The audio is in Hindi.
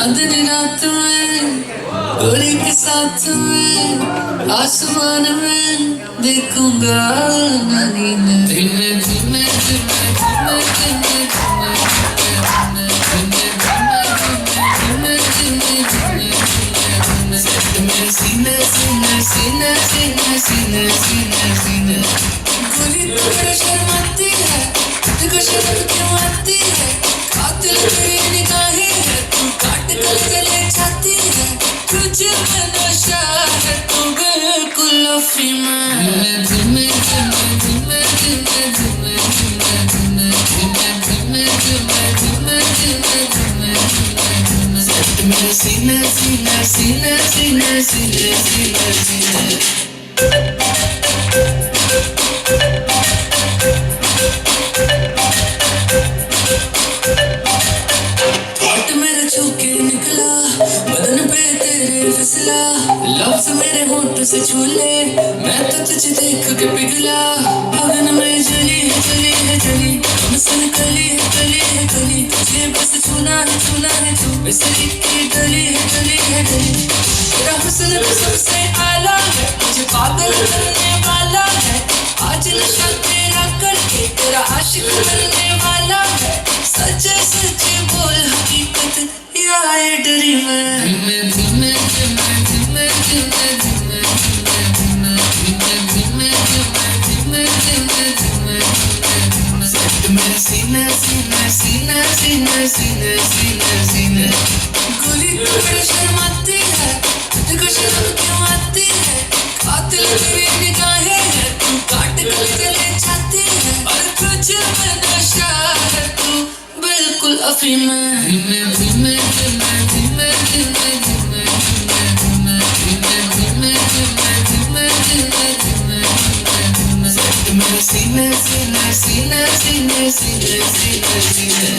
चांदनी रात में गोरी के साथ में आसमान में देखूंगा नानी में धीमे धीमे धीमे धीमे धीमे धीमे सीने सीने सीने सीने सीने सीने सीने गोरी तू बड़ा शर्माती है तुझको शर्म क्यों आती है कातिल तेरी निगाहें है तू काट कर गले जाती है तुझे में नशा है तू बिल्कुल अफीम है धीमे धीमे धीमे धीमे धीमे धीमे धीमे धीमे धीमे धीमे धीमे धीमे सीने सीने सीने सीने सीने सीने सीने हाथ मेरा छू के निकला बदन पे तेरे फिसला लफ्ज मेरे होंठ से छूले मैं तो तुझे देख के पिघला अगन में जली है जली है जली हमसे कली है कली है कली तुझे बस छूना है तू बिसरी की गली है गली है गली तेरा हुस्न तो सबसे आला है मुझे पागल करने वाला है आज नशा तेरा करके तेरा आशिक बनने वाला है सच्चे सच्चे बोल हकीकत या ये ड्रीम है धीमे धीमे धीमे धीमे धीमे धीमे धीमे धीमे धीमे धीमे धीमे धीमे सीने सीने सीने सीने सीने सीने सीने गोली तू बड़ी शर्माती है तुझको शर्म क्यों आती है कातिल तेरी निगाहें है तू काट कर गले जाती है और तुझे में नशा है तू बिल्कुल अफीम है धीमे धीमे धीमे धीमे धीमे धीमे धीमे धीमे धीमे धीमे धीमे धीमे धीमे धीमे सीने सीने सीने सीने सीने सीने सीने